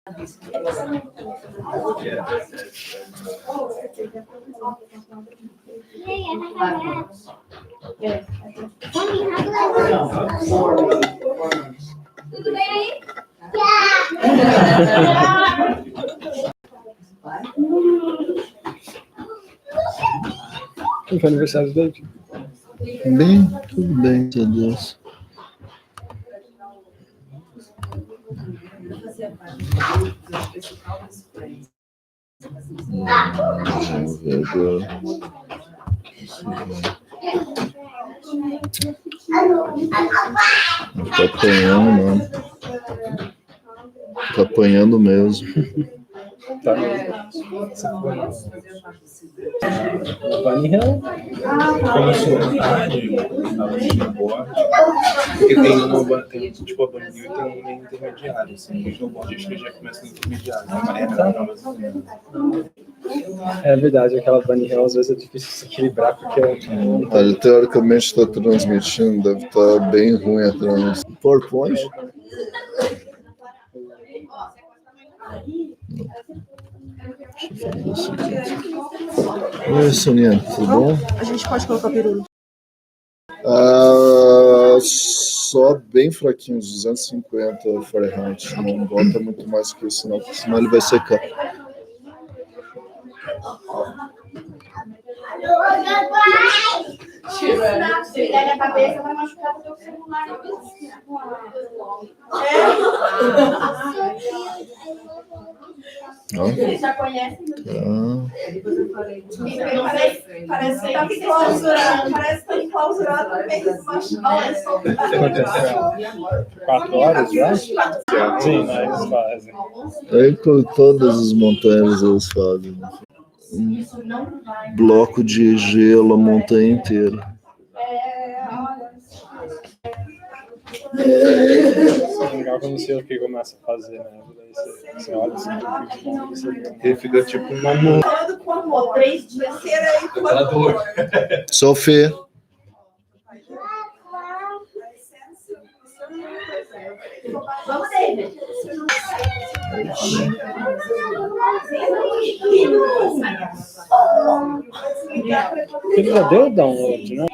Tudo bem aí? Como foi o aniversário do David? Bem, tudo bem, meu Deus. Vamos ver agora. Tá apanhando, mano. Tá apanhando mesmo. Tá. Bunny Hill? Conheço vontade, porque tem tipo a Bunny Hill e tem um meio intermediário, assim, que eu gosto de já começa no intermediário, É verdade, aquela Bunny Hill às vezes é difícil se equilibrar, porque Olha, teoricamente está transmitindo, deve estar bem ruim a transmissão. PowerPoint? Deixa eu fazer o seguinte. Oi, Soninha, tudo bom? A gente pode colocar peru. Só bem fraquinho, 250 Fahrenheit. Não bota muito mais que isso, não, senão ele vai secar. Se der na cabeça, vai machucar o teu celular. Eles já conhecem. Parece que tá enclausurado. Parece que tá enclausurado no meio do machucado. 4 horas já? Sim, eles fazem. Aí com todas as montanhas eles fazem. Um bloco de gelo a montanha inteira. É legal quando você que começa a fazer, né? Daí você olha assim, ele fica tipo uma mão. Falando com amor, 3 dias será com amor. Sofê. Vamos, David. ele já deu o download, né?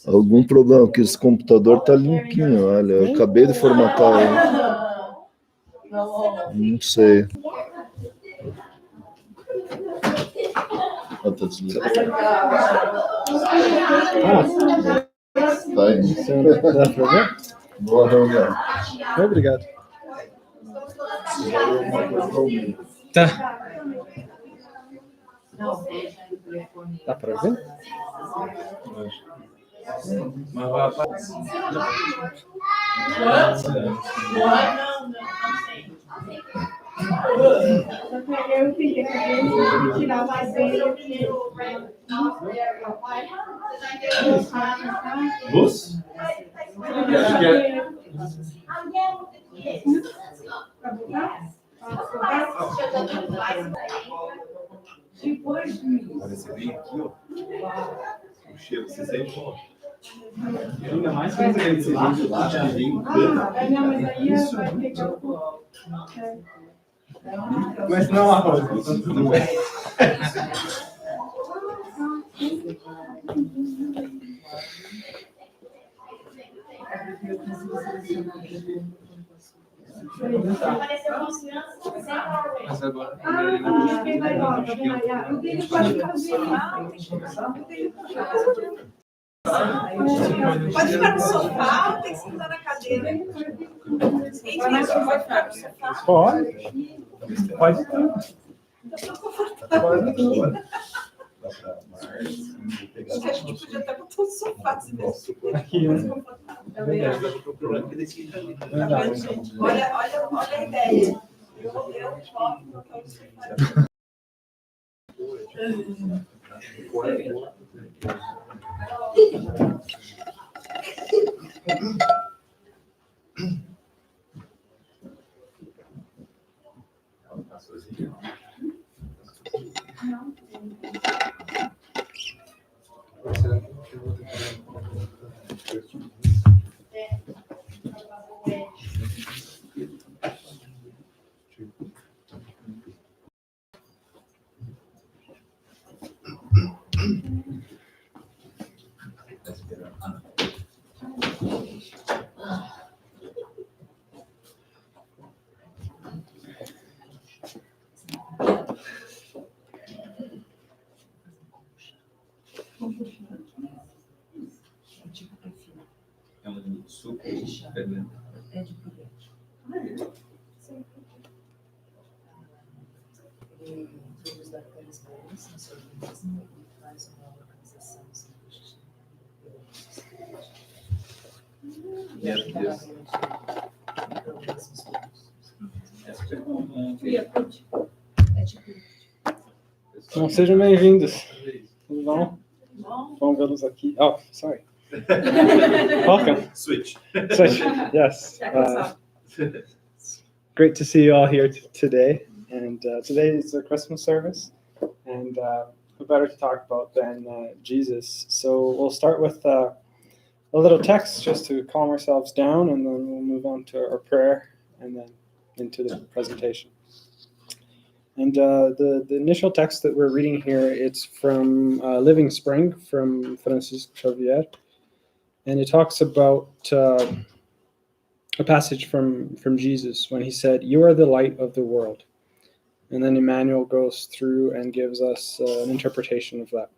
Algum problema, que esse computador tá limpinho, olha. Eu acabei de formatar ele. Não sei. Tá desligado. Tá aí. Dá pra ver? Boa reunião. Obrigado. Tá. Dá pra ver? Eu fiquei querendo tirar mais dele. Luz? Acho que é. Parece bem aqui, ó. O cheiro, você sente, ó. Ainda mais que você vem de lá, já vem isso. Mas não arroz. Não é. Mas agora. Pode ficar no sofá ou tem que sentar na cadeira? Pode ficar no sofá? Pode. Pode. A gente podia até botar o sofá. Aqui, né? Olha a ideia. Eu toco no sofá. É de prudente. Ele produz bactérias boas no seu organismo e faz uma organização sem destino e ajuda na micro-organismos vivos. É tipo. Então, sejam bem-vindos. Tudo bom? Vamos vê-los aqui. Oh, sorry. Welcome. Switch. Switch. Yes. Great to see you all here today. And today is the Christmas service. And who better to talk about than Jesus? So we'll start with a little text just to calm ourselves down, and then we'll move on to our prayer and then into the presentation. And the initial text that we're reading here, it's from Living Spring from Francis Xavier. And it talks about a passage from Jesus when he said, "You are the light of the world." And then Emmanuel goes through and gives us an interpretation of that.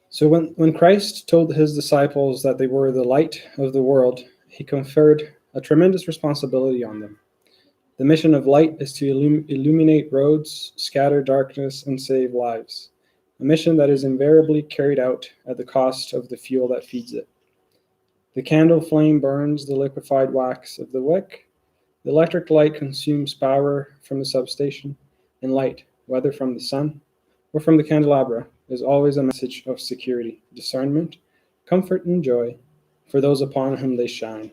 So when Christ told his disciples that they were the light of the world, he conferred a tremendous responsibility on them. The mission of light is to illuminate roads, scatter darkness, and save lives. A mission that is invariably carried out at the cost of the fuel that feeds it. The candle flame burns the liquefied wax of the wick. The electric light consumes power from the substation, and light, whether from the sun or from the candelabra, is always a message of security, discernment, comfort, and joy for those upon whom they shine.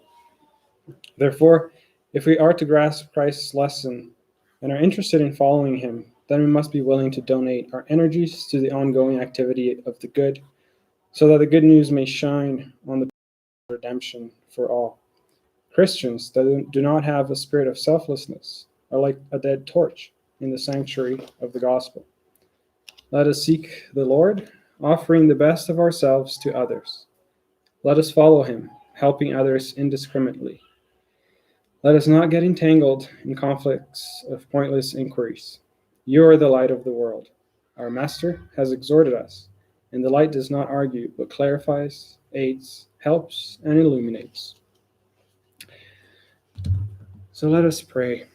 Therefore, if we are to grasp Christ's lesson and are interested in following him, then we must be willing to donate our energies to the ongoing activity of the good, so that the good news may shine on the redemption for all. Christians that do not have a spirit of selflessness are like a dead torch in the sanctuary of the gospel. Let us seek the Lord, offering the best of ourselves to others. Let us follow him, helping others indiscriminately. Let us not get entangled in conflicts of pointless inquiries. You are the light of the world. Our Master has exhorted us, and the light does not argue, but clarifies, aids, helps, and illuminates. So let us pray,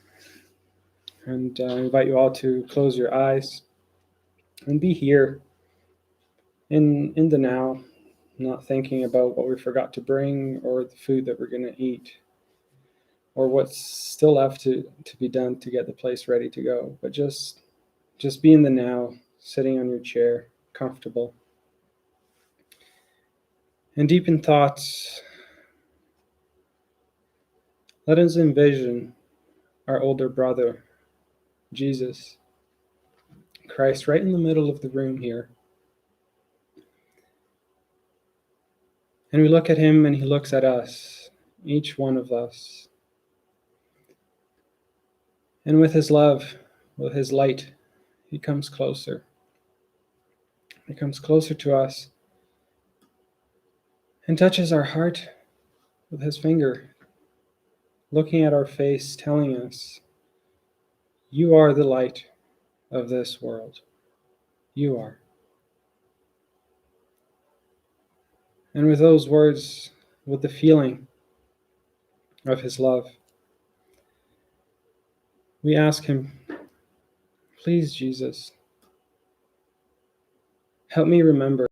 and invite you all to close your eyes and be here in the now, not thinking about what we forgot to bring or the food that we're going to eat or what's still left to be done to get the place ready to go, but just be in the now, sitting on your chair, comfortable. And deep in thoughts, let us envision our older brother, Jesus, Christ, right in the middle of the room here. And we look at him and he looks at us, each one of us. And with his love, with his light, he comes closer. He comes closer to us and touches our heart with his finger, looking at our face, telling us, "You are the light of this world. You are." And with those words, with the feeling of his love, we ask him, "Please, Jesus, help me remember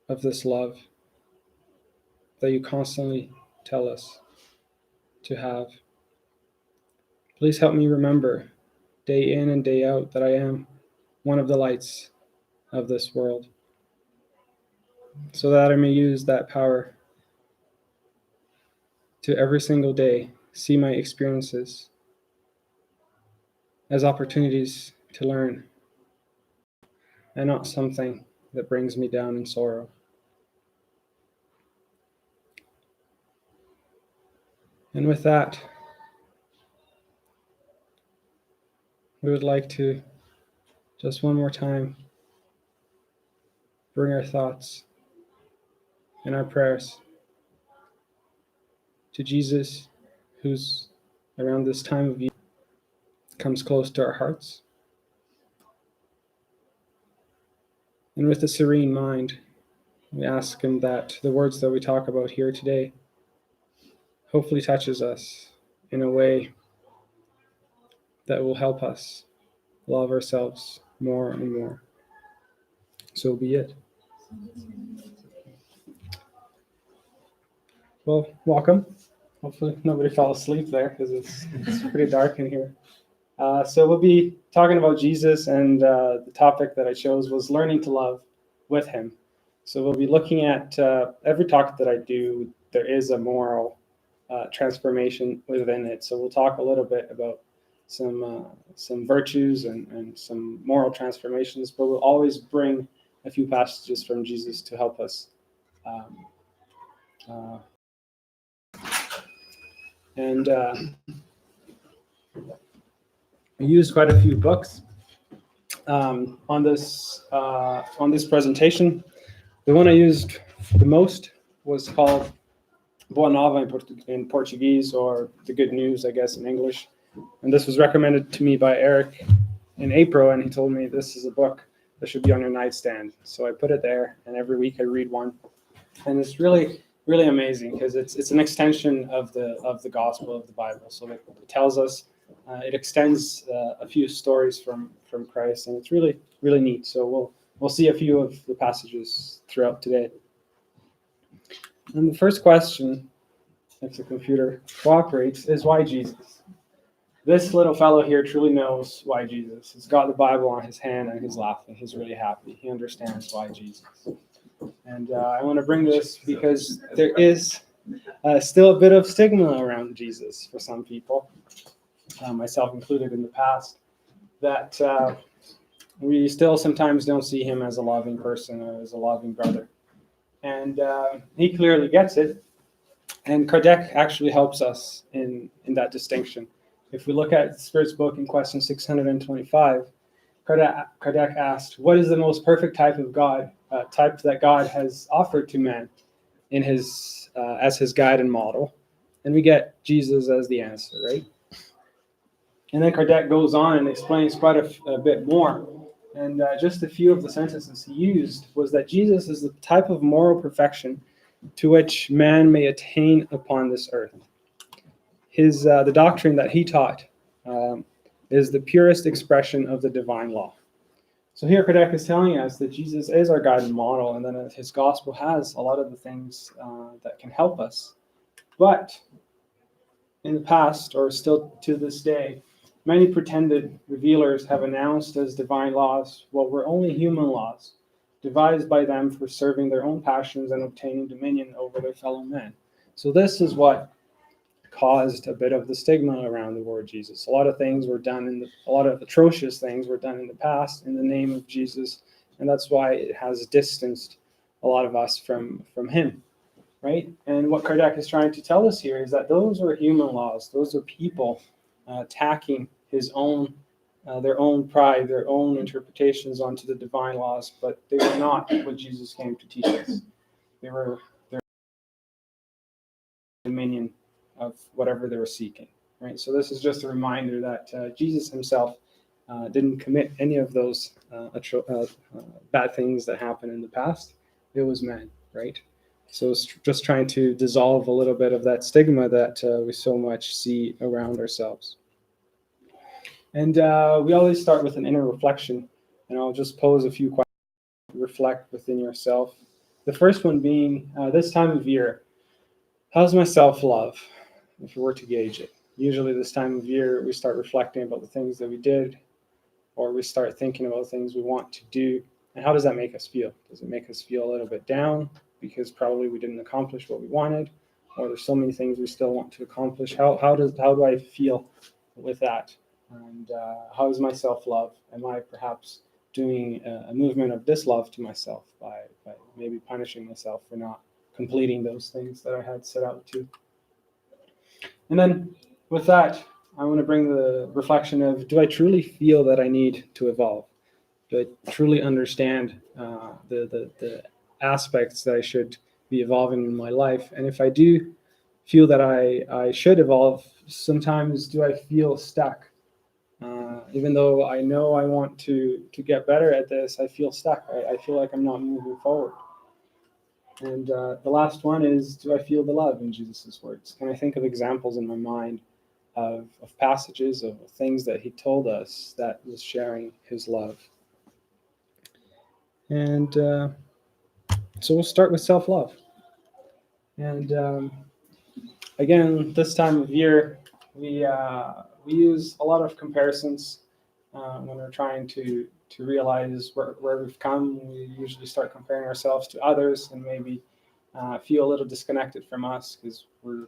of this love that you constantly tell us to have. Please help me remember day in and day out that I am one of the lights of this world, so that I may use that power to every single day see my experiences as opportunities to learn and not something that brings me down in sorrow." And with that, we would like to just one more time bring our thoughts and our prayers to Jesus, who's around this time of year comes close to our hearts. And with a serene mind, We ask him that the words that we talk about here today hopefully touches us in a way that will help us love ourselves more and more. So be it. Well, welcome. Hopefully nobody fell asleep there because it's pretty dark in here. So we'll be talking about Jesus, and the topic that I chose was learning to love with him. So we'll be looking at every talk that I do, there is a moral transformation within it. So we'll talk a little bit about some virtues and some moral transformations, but we'll always bring a few passages from Jesus to help us. We used quite a few books on this presentation. The one I used the most was called Boa Nova in Portuguese, or The Good News, I guess, in English. And this was recommended to me by Eric in April, and he told me this is a book that should be on your nightstand. So I put it there, and every week I read one. And it's really, really amazing because it's an extension of the gospel of the Bible. So it tells us, it extends a few stories from Christ, and it's really, really neat. So we'll see a few of the passages throughout today. And the first question, if the computer cooperates, is why Jesus? This little fellow here truly knows why Jesus. He's got the Bible on his hand and he's laughing. He's really happy. He understands why Jesus. And I want to bring this because there is still a bit of stigma around Jesus for some people, myself included in the past, that we still sometimes don't see him as a loving person or as a loving brother. And he clearly gets it. And Kardec actually helps us in that distinction. If we look at the Spirit's book in question 625, Kardec asked, what is the most perfect type of God, type that God has offered to man in his as his guide and model? And we get Jesus as the answer, right? And then Kardec goes on and explains quite a bit more. And just a few of the sentences he used was that Jesus is the type of moral perfection to which man may attain upon this earth. The doctrine that he taught is the purest expression of the divine law. So here Kardec is telling us that Jesus is our guide and model, and then his gospel has a lot of the things that can help us. But in the past, or still to this day, many pretended revealers have announced as divine laws what were only human laws, devised by them for serving their own passions and obtaining dominion over their fellow men. So this is what caused a bit of the stigma around the word Jesus. A lot of things were done a lot of atrocious things were done in the past in the name of Jesus, and that's why it has distanced a lot of us from him, right? And what Kardec is trying to tell us here is that those were human laws. Those are people attacking their own pride, their own interpretations onto the divine laws, but they were not what Jesus came to teach us. They were their dominion of whatever they were seeking, right? So this is just a reminder that Jesus himself didn't commit any of those bad things that happened in the past. It was man, right? So it's just trying to dissolve a little bit of that stigma that we so much see around ourselves. And we always start with an inner reflection, and I'll just pose a few questions to reflect within yourself. The first one being, this time of year, how's my self-love, if we were to gauge it? Usually this time of year, we start reflecting about the things that we did, or we start thinking about things we want to do. And how does that make us feel? Does it make us feel a little bit down because probably we didn't accomplish what we wanted, or there's so many things we still want to accomplish? How do I feel with that? And how is my self-love? Am I perhaps doing a movement of dislove to myself by maybe punishing myself for not completing those things that I had set out to? And then with that, I want to bring the reflection of, do I truly feel that I need to evolve? Do I truly understand the aspects that I should be evolving in my life? And if I do feel that I should evolve, sometimes do I feel stuck? Even though I know I want to get better at this, I feel stuck. I feel like I'm not moving forward. And the last one is, do I feel the love in Jesus' words? Can I think of examples in my mind of passages, of things that he told us that was sharing his love? And so we'll start with self-love. And again, this time of year, we use a lot of comparisons when we're trying to realize where we've come. We usually start comparing ourselves to others and maybe feel a little disconnected from us because we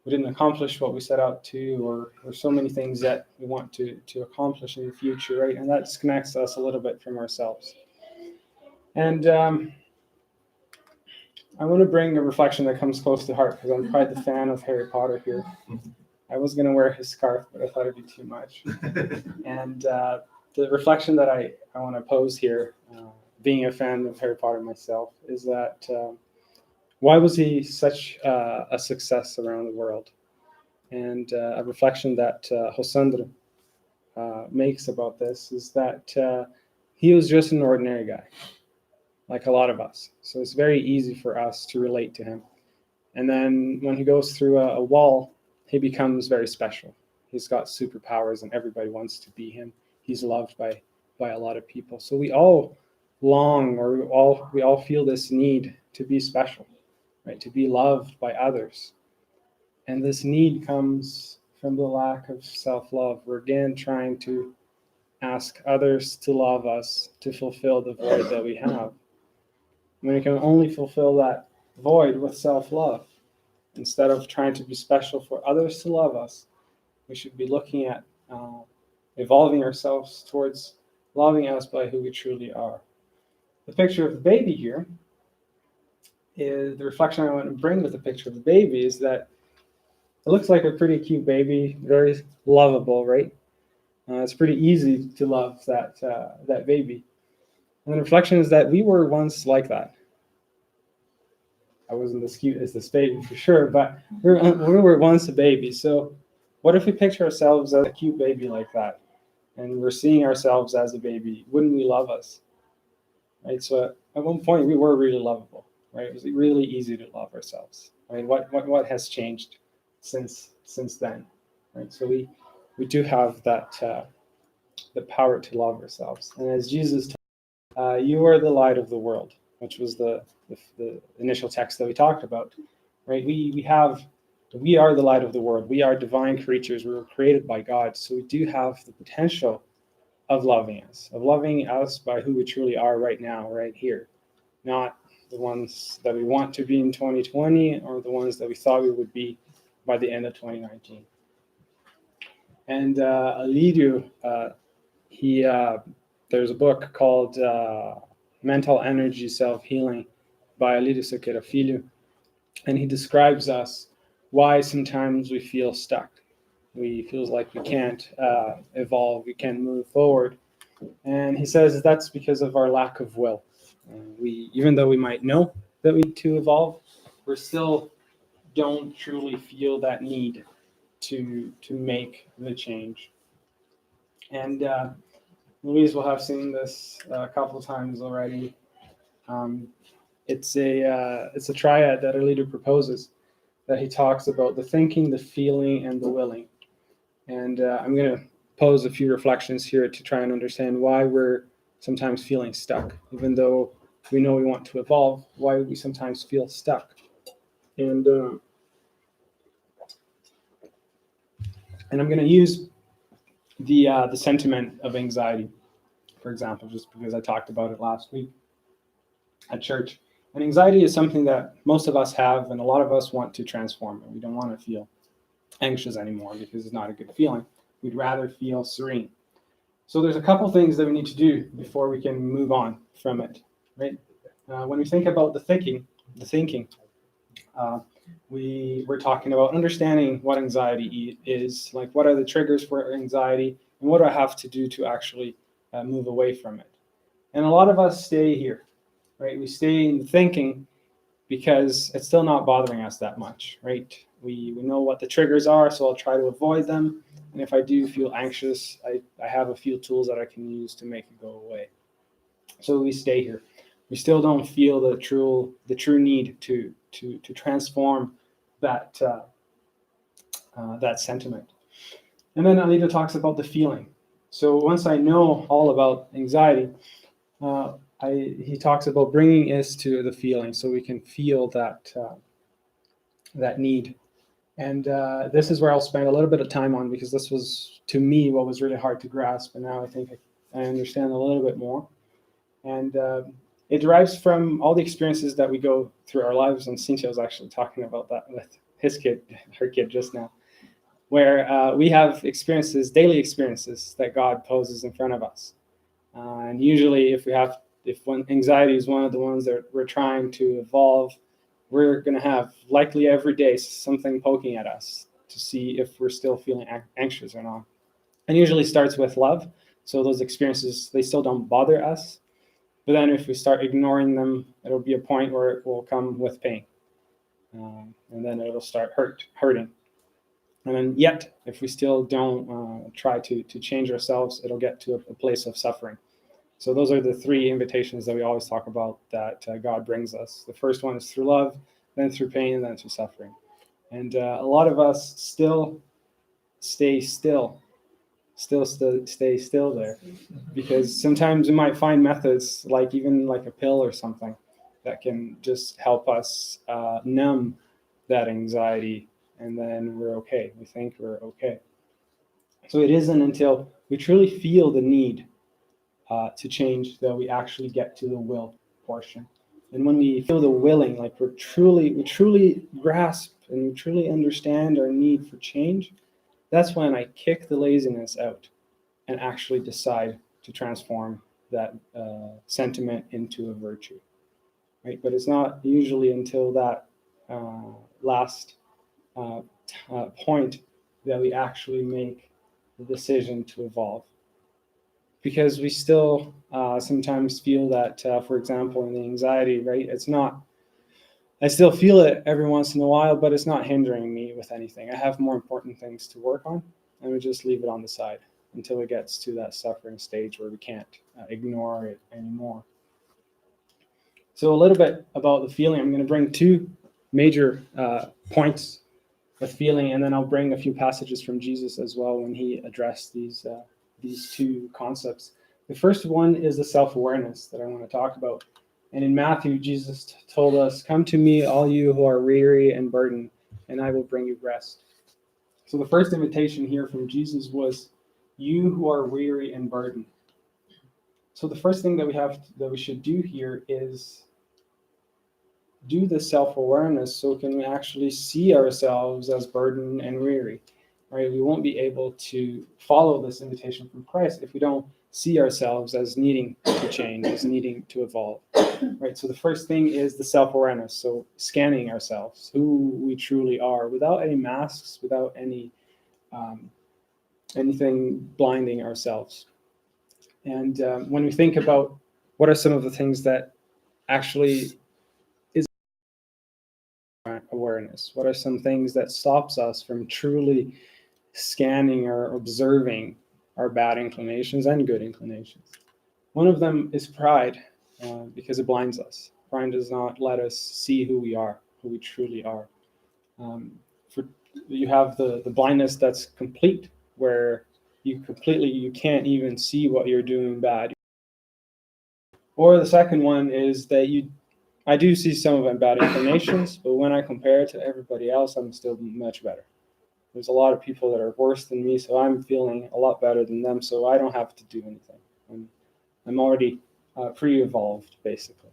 didn't accomplish what we set out to, or so many things that we want to accomplish in the future, right? And that disconnects us a little bit from ourselves. And I want to bring a reflection that comes close to heart because I'm quite the fan of Harry Potter here. I was going to wear his scarf, but I thought it'd be too much. And the reflection that I want to pose here, being a fan of Harry Potter myself, is that why was he such a success around the world? And a reflection that Hosandra makes about this is that he was just an ordinary guy, like a lot of us. So it's very easy for us to relate to him. And then when he goes through a wall, he becomes very special. He's got superpowers and everybody wants to be him. He's loved by a lot of people. So we all long, or we all feel this need to be special, right? To be loved by others. And this need comes from the lack of self-love. We're again trying to ask others to love us to fulfill the void that we have. And we can only fulfill that void with self-love. Instead of trying to be special for others to love us, we should be looking at evolving ourselves towards loving us by who we truly are. The picture of the baby here is the reflection I want to bring with the picture of the baby is that it looks like a pretty cute baby, very lovable, right? It's pretty easy to love that baby. And the reflection is that we were once like that. I wasn't as cute as this baby for sure, but we were once a baby. So what if we picture ourselves as a cute baby like that? And we're seeing ourselves as a baby. Wouldn't we love us? Right? So at one point we were really lovable, right? It was really easy to love ourselves. Right? What has changed since then? Right? So we do have that the power to love ourselves. And as Jesus told, you are the light of the world, which was the initial text that we talked about, right? We are the light of the world. We are divine creatures. We were created by God. So we do have the potential of loving us by who we truly are right now, right here. Not the ones that we want to be in 2020 or the ones that we thought we would be by the end of 2019. And Alidio, there's a book called Mental Energy Self-Healing by Alidio Sequeira Filho, and he describes us why sometimes we feel stuck. We feel like we can't evolve, we can't move forward. And he says that's because of our lack of will. Even though we might know that we need to evolve, we still don't truly feel that need to make the change. And Louise will have seen this a couple of times already. It's a triad that our leader proposes, that he talks about the thinking, the feeling, and the willing. And I'm going to pose a few reflections here to try and understand why we're sometimes feeling stuck, even though we know we want to evolve, why we sometimes feel stuck. And I'm going to use the sentiment of anxiety, for example, just because I talked about it last week at church. And anxiety is something that most of us have, and a lot of us want to transform it. We don't want to feel anxious anymore because it's not a good feeling. We'd rather feel serene. So there's a couple things that we need to do before we can move on from it, right? When we think about the thinking, we're talking about understanding what anxiety is, like what are the triggers for anxiety, and what do I have to do to actually move away from it. And a lot of us stay here, right? We stay in thinking because it's still not bothering us that much, right? We know what the triggers are, so I'll try to avoid them. And if I do feel anxious, I have a few tools that I can use to make it go away. So we stay here. we still don't feel the true need to transform that that sentiment. And then Alita talks about the feeling. So once I know all about anxiety, he talks about bringing us to the feeling, so we can feel that that need. And this is where I'll spend a little bit of time on, because this was, to me, what was really hard to grasp, and now I think I understand a little bit more. And it derives from all the experiences that we go through our lives, and Cynthia was actually talking about that with her kid just now, where we have experiences, daily experiences that God poses in front of us. And usually if anxiety is one of the ones that we're trying to evolve, we're going to have likely every day something poking at us to see if we're still feeling anxious or not. And usually starts with love. So those experiences, they still don't bother us. But then if we start ignoring them, it'll be a point where it will come with pain. And then it'll start hurting. And then yet, if we still don't try to change ourselves, it'll get to a place of suffering. So those are the three invitations that we always talk about that God brings us. The first one is through love, then through pain, and then through suffering. And a lot of us still stay still there, because sometimes we might find methods like even like a pill or something that can just help us numb that anxiety, and then we're okay. We think we're okay. So it isn't until we truly feel the need to change that we actually get to the will portion. And when we feel the willing, like we truly grasp and we truly understand our need for change, that's when I kick the laziness out and actually decide to transform that sentiment into a virtue, right? But it's not usually until that last point that we actually make the decision to evolve. Because we still sometimes feel that, for example, in the anxiety, right? I still feel it every once in a while, but it's not hindering me with anything. I have more important things to work on, and we just leave it on the side until it gets to that suffering stage where we can't ignore it anymore. So a little bit about the feeling. I'm going to bring two major points with feeling, and then I'll bring a few passages from Jesus as well when he addressed these two concepts. The first one is the self-awareness that I want to talk about. And in Matthew, Jesus told us, "Come to me, all you who are weary and burdened, and I will bring you rest." So the first invitation here from Jesus was, "You who are weary and burdened." So the first thing that we should do here is do the self-awareness, so can we actually see ourselves as burdened and weary, right? We won't be able to follow this invitation from Christ if we don't see ourselves as needing to change, as needing to evolve, right? So the first thing is the self-awareness. So scanning ourselves, who we truly are, without any masks, without any anything blinding ourselves. And when we think about what are some of the things that actually is awareness, what are some things that stops us from truly scanning or observing our bad inclinations and good inclinations? One of them is pride, because it blinds us. Pride does not let us see who we are, who we truly are. You have the blindness that's complete, where you can't even see what you're doing bad. Or the second one is that I do see some of my bad inclinations, but when I compare it to everybody else, I'm still much better. There's a lot of people that are worse than me, so I'm feeling a lot better than them, so I don't have to do anything. I'm already pre-evolved, basically.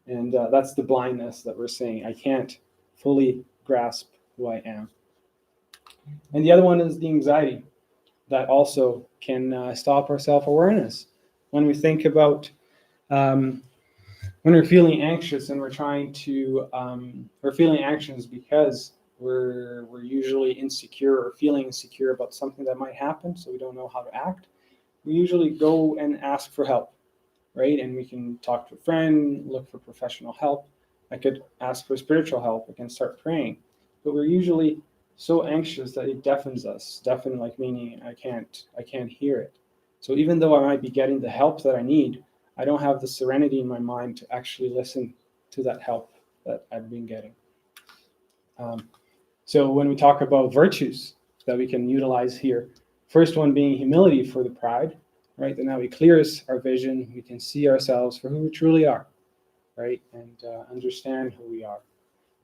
And that's the blindness that we're seeing. I can't fully grasp who I am. And the other one is the anxiety that also can stop our self-awareness. When we think about when we're feeling anxious and we're feeling anxious because we're usually insecure or feeling insecure about something that might happen, so we don't know how to act, we usually go and ask for help, right? And we can talk to a friend, look for professional help. I could ask for spiritual help. I can start praying. But we're usually so anxious that it deafens us. Deafen, like meaning I can't hear it. So even though I might be getting the help that I need, I don't have the serenity in my mind to actually listen to that help that I've been getting. So when we talk about virtues that we can utilize here, first one being humility for the pride, right? That now it clears our vision. We can see ourselves for who we truly are, right? And understand who we are.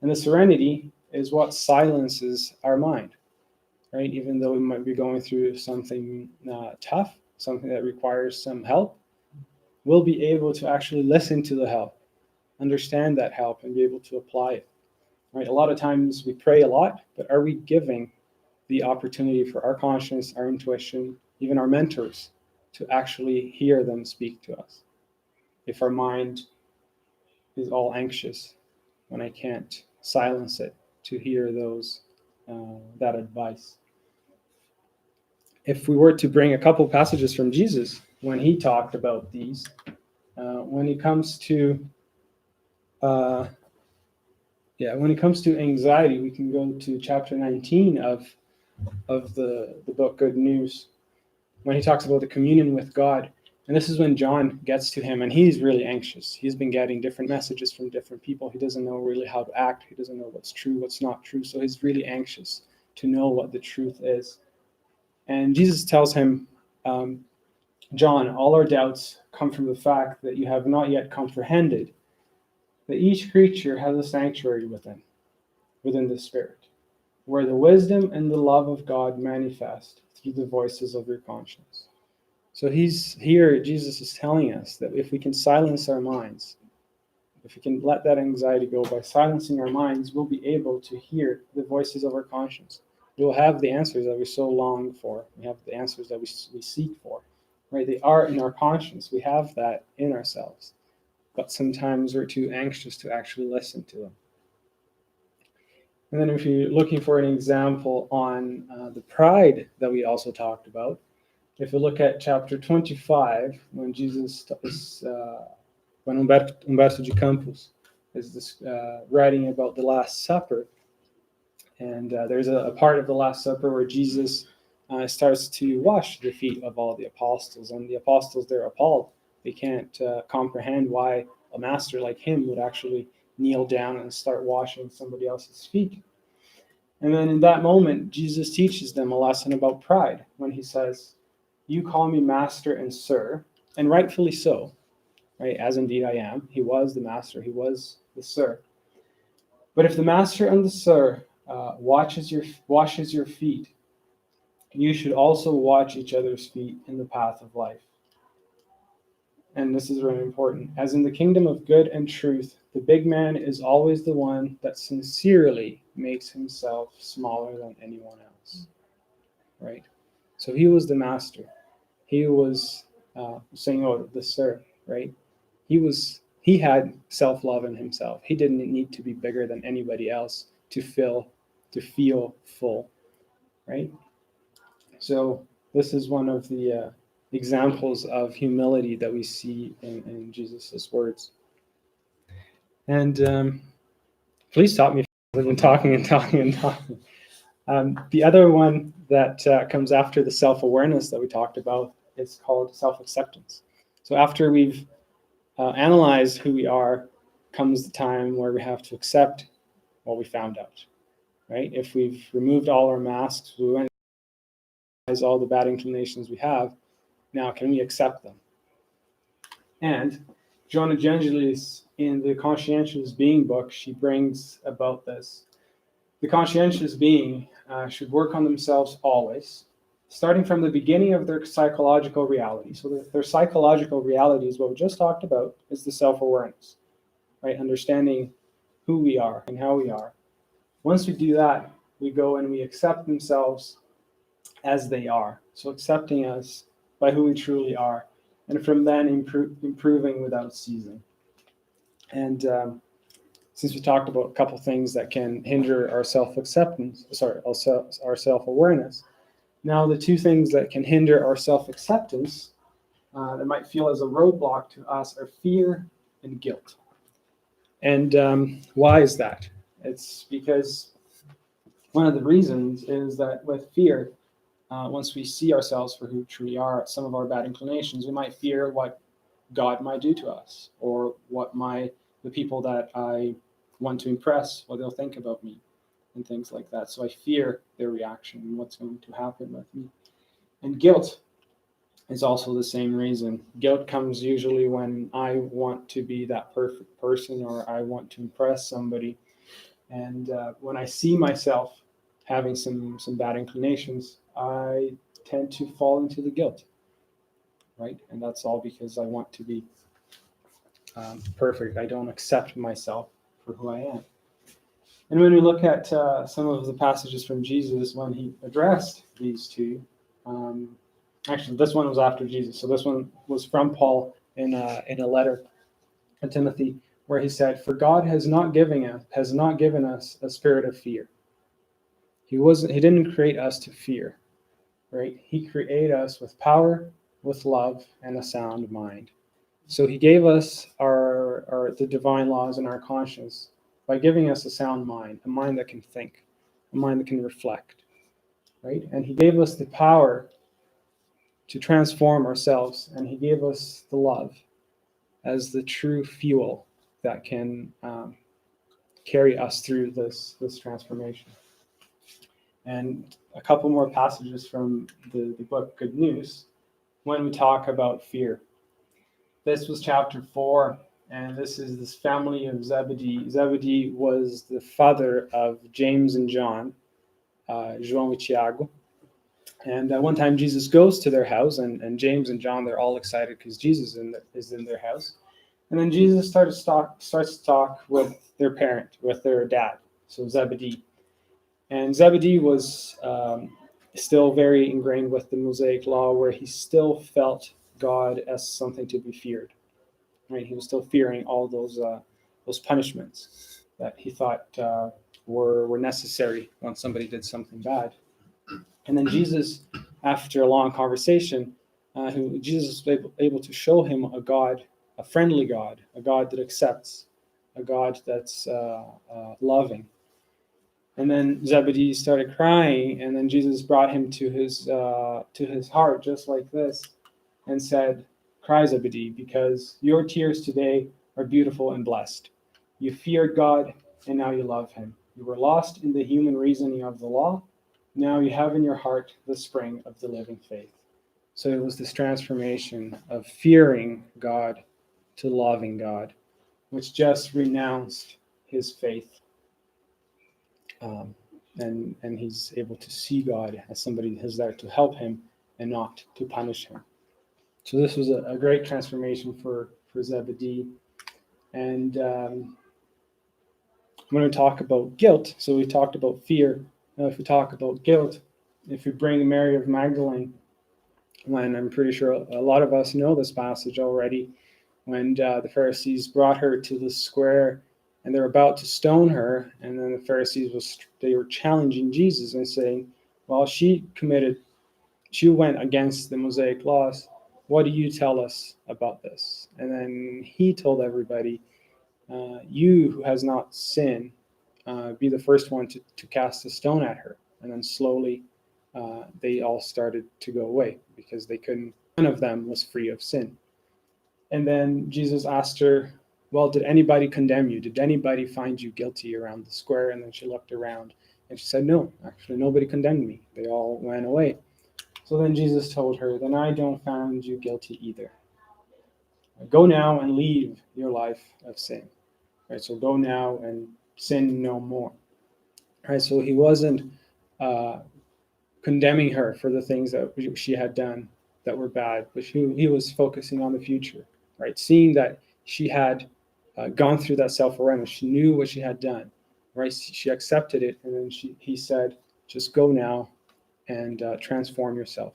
And the serenity is what silences our mind, right? Even though we might be going through something tough, something that requires some help, we'll be able to actually listen to the help, understand that help, and be able to apply it, right? A lot of times we pray a lot, but are we giving the opportunity for our conscience, our intuition, even our mentors to actually hear them speak to us? If our mind is all anxious, when I can't silence it to hear that advice. If we were to bring a couple passages from Jesus when he talked about these, when it comes to anxiety, we can go to chapter 19 of the book Good News, when he talks about the communion with God. And this is when John gets to him, and he's really anxious. He's been getting different messages from different people. He doesn't know really how to act. He doesn't know what's true, what's not true. So he's really anxious to know what the truth is. And Jesus tells him, John, all our doubts come from the fact that you have not yet comprehended that each creature has a sanctuary within the Spirit, where the wisdom and the love of God manifest through the voices of your conscience. So Jesus is telling us that if we can silence our minds, if we can let that anxiety go by silencing our minds, we'll be able to hear the voices of our conscience. We'll have the answers that we so long for. We have the answers that we seek for, right? They are in our conscience. We have that in ourselves. But sometimes we're too anxious to actually listen to them. And then if you're looking for an example on the pride that we also talked about, if you look at chapter 25, when Jesus when Humberto de Campos is writing about the Last Supper, and there's a part of the Last Supper where Jesus starts to wash the feet of all the apostles, and the apostles, they're appalled. They can't comprehend why a master like him would actually kneel down and start washing somebody else's feet. And then in that moment, Jesus teaches them a lesson about pride when he says, you call me master and sir, and rightfully so, right? As indeed I am. He was the master, he was the sir. But if the master and the sir washes your feet, you should also watch each other's feet in the path of life. And this is really important. As in the kingdom of good and truth, the big man is always the one that sincerely makes himself smaller than anyone else, right? So he was the master. He was Senor, the sir, right? He had self-love in himself. He didn't need to be bigger than anybody else to feel full, right? So this is one of the examples of humility that we see in Jesus' words. And please stop me if I've been talking and talking and talking. The other one that comes after the self-awareness that we talked about is called self-acceptance. So after we've analyzed who we are, comes the time where we have to accept what we found out, right? If we've removed all our masks, we went all the bad inclinations we have, now can we accept them? And Joanna Gengelis, in the Conscientious Being book, she brings about this. The conscientious being should work on themselves always, starting from the beginning of their psychological reality. So their psychological reality is what we just talked about, is the self-awareness, right? Understanding who we are and how we are. Once we do that, we go and we accept themselves as they are. So accepting us by who we truly are. And from then improving without ceasing. And since we talked about a couple things that can hinder our self-acceptance, our self-awareness, now the two things that can hinder our self-acceptance that might feel as a roadblock to us are fear and guilt. And why is that? It's because one of the reasons is that with fear, once we see ourselves for who we truly are, some of our bad inclinations, we might fear what God might do to us, or what the people that I want to impress, what they'll think about me, and things like that. So I fear their reaction and what's going to happen with me. And guilt is also the same reason. Guilt comes usually when I want to be that perfect person, or I want to impress somebody. And when I see myself having some bad inclinations, I tend to fall into the guilt, right? And that's all because I want to be perfect. I don't accept myself for who I am. And when we look at some of the passages from Jesus when he addressed these two, actually, this one was after Jesus. So this one was from Paul in a letter to Timothy, where he said, "For God has not given us a spirit of fear." He didn't create us to fear, right? He created us with power, with love, and a sound mind. So he gave us the divine laws in our conscience by giving us a sound mind, a mind that can think, a mind that can reflect, right? And he gave us the power to transform ourselves, and he gave us the love as the true fuel that can carry us through this transformation. And a couple more passages from the book Good News when we talk about fear. This was chapter 4, and this is this family of Zebedee. Zebedee was the father of James and John, João e Tiago. And one time Jesus goes to their house, and James and John, they're all excited because Jesus is in their house. And then Jesus starts to talk with their parent, with their dad, so Zebedee. And Zebedee was still very ingrained with the Mosaic law, where he still felt God as something to be feared. Right? He was still fearing all those punishments that he thought were necessary when somebody did something bad. And then Jesus, after a long conversation, Jesus was able to show him a God, a friendly God, a God that accepts, a God that's loving. And then Zebedee started crying, and then Jesus brought him to his heart, just like this, and said, "Cry, Zebedee, because your tears today are beautiful and blessed. You feared God, and now you love him. You were lost in the human reasoning of the law. Now you have in your heart the spring of the living faith." So it was this transformation of fearing God to loving God, which just renounced his faith. And he's able to see God as somebody who's there to help him and not to punish him. So this was a great transformation for Zebedee. And when we talk about guilt, so we talked about fear. Now if we talk about guilt, if we bring Mary of Magdalene, when I'm pretty sure a lot of us know this passage already, when the Pharisees brought her to the square and they're about to stone her, and then the Pharisees they were challenging Jesus and saying, "Well, she went against the Mosaic laws. What do you tell us about this?" And then he told everybody, "You who has not sinned, be the first one to cast a stone at her." And then slowly they all started to go away because none of them was free of sin. And then Jesus asked her, "Well, did anybody condemn you? Did anybody find you guilty around the square?" And then she looked around and she said, "No, actually nobody condemned me. They all went away." So then Jesus told her, "Then I don't find you guilty either. Go now and leave your life of sin." Right? So go now and sin no more. Right? So he wasn't condemning her for the things that she had done that were bad, but he was focusing on the future, right? Seeing that she had gone through that self-awareness, she knew what she had done, right? She accepted it, and then he said, "Just go now and transform yourself,"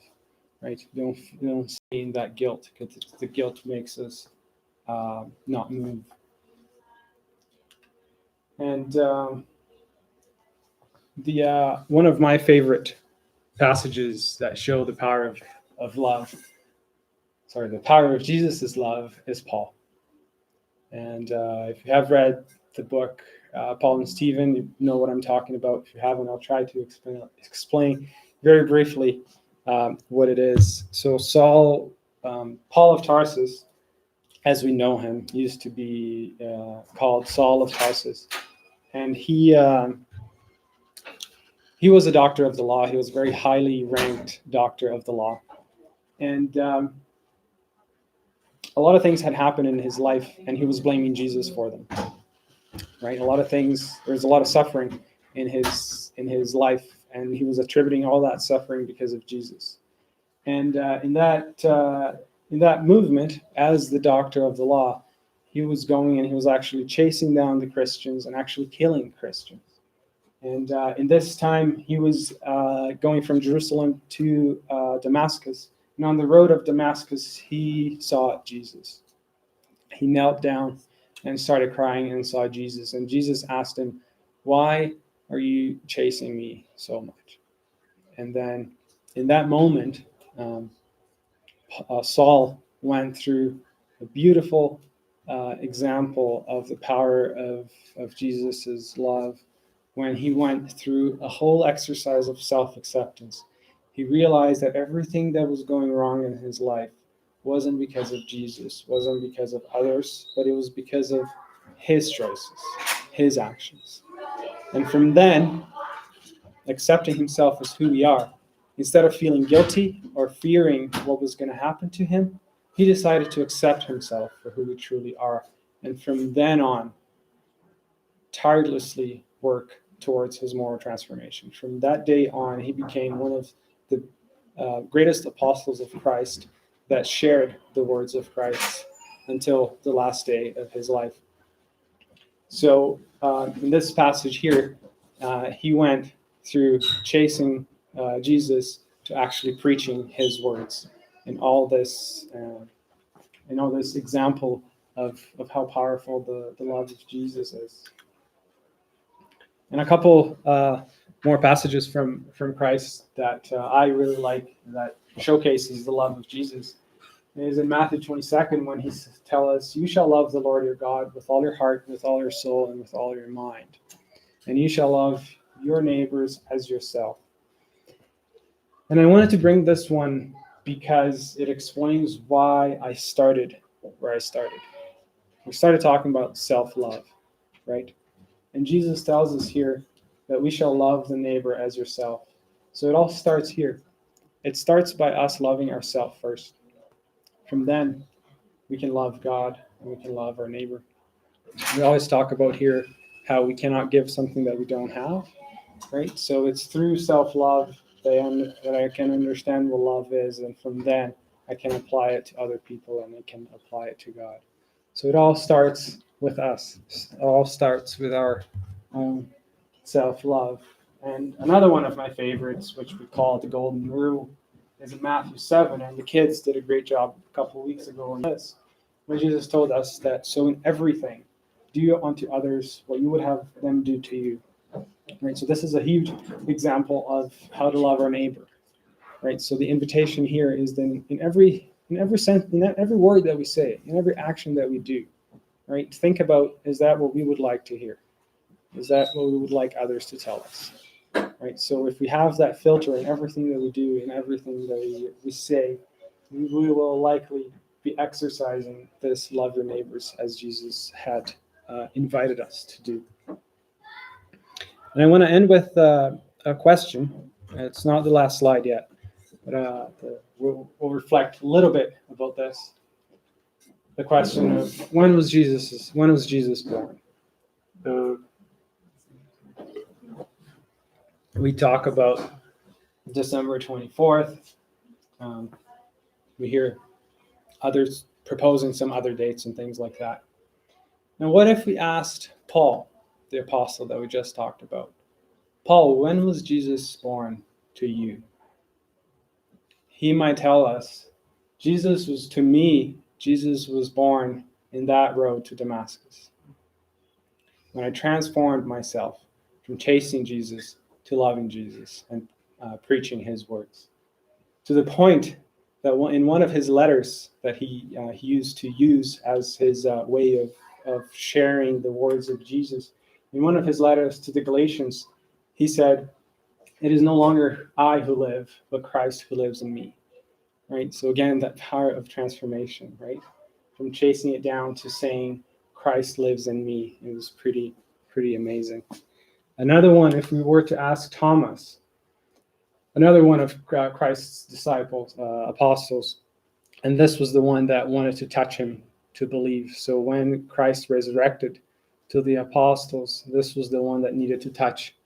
right? Don't stay in that guilt, because the guilt makes us not move. And one of my favorite passages that show the power of love, the power of Jesus' love, is Paul. And if you have read the book Paul and Stephen, you know what I'm talking about. If you haven't, I'll try to explain very briefly what it is. So Paul of Tarsus, as we know him, used to be called Saul of Tarsus. And he was a doctor of the law. He was a very highly ranked doctor of the law. And a lot of things had happened in his life, and he was blaming Jesus for them. Right? A lot of things, there's a lot of suffering in his life, and he was attributing all that suffering because of Jesus. And in that movement, as the doctor of the law, he was going and he was actually chasing down the Christians and actually killing Christians. And in this time, he was going from Jerusalem to Damascus. And on the road of Damascus, he saw Jesus. He knelt down and started crying and saw Jesus. And Jesus asked him, "Why are you chasing me so much?" And then in that moment, Saul went through a beautiful example of the power of Jesus' love when he went through a whole exercise of self-acceptance. He realized that everything that was going wrong in his life wasn't because of Jesus, wasn't because of others, but it was because of his choices, his actions. And from then, accepting himself as who we are, instead of feeling guilty or fearing what was going to happen to him, he decided to accept himself for who we truly are. And from then on, tirelessly work towards his moral transformation. From that day on, he became one of the greatest apostles of Christ that shared the words of Christ until the last day of his life. So in this passage here, he went through chasing Jesus to actually preaching his words, and all this example of how powerful the love of Jesus is. And a couple more passages from Christ that I really like that showcases the love of Jesus is in Matthew 22nd when he tells us, "You shall love the Lord your God with all your heart, with all your soul, and with all your mind. And you shall love your neighbors as yourself." And I wanted to bring this one because it explains why I started where I started. We started talking about self-love, right? And Jesus tells us here that we shall love the neighbor as yourself. So it all starts here. It starts by us loving ourselves first. From then, we can love God and we can love our neighbor. We always talk about here how we cannot give something that we don't have, right? So it's through self-love that I can understand what love is, and from then I can apply it to other people and I can apply it to God. So it all starts with us. It all starts with our own self-love. And another one of my favorites, which we call the golden rule, is in Matthew 7, and the kids did a great job a couple of weeks ago on this, where Jesus told us that, "So in everything, do unto others what you would have them do to you." Right? So this is a huge example of how to love our neighbor. Right? So the invitation here is then in every sense, in every word that we say, in every action that we do, right? Think about, is that what we would like to hear? Is that what we would like others to tell us? Right? So if we have that filter in everything that we do, in everything that we say, we will likely be exercising this love your neighbors as Jesus had invited us to do. And I want to end with a question. It's not the last slide yet, but we'll reflect a little bit about this. The question of when was Jesus born? We talk about December 24th. We hear others proposing some other dates and things like that. Now, what if we asked Paul, the apostle that we just talked about, "Paul, when was Jesus born to you?" He might tell us, Jesus was born in that road to Damascus. When I transformed myself from chasing Jesus to loving Jesus and preaching his words, to the point that in one of his letters that he used to use as his way of sharing the words of Jesus, in one of his letters to the Galatians, he said, "It is no longer I who live, but Christ who lives in me." Right? So again, that power of transformation, right? from chasing it down to saying, Christ lives in me. It was pretty amazing. Another one, if we were to ask Thomas, another one of Christ's disciples, apostles, and this was the one that wanted to touch him to believe. So when Christ resurrected to the apostles, this was the one that needed to touch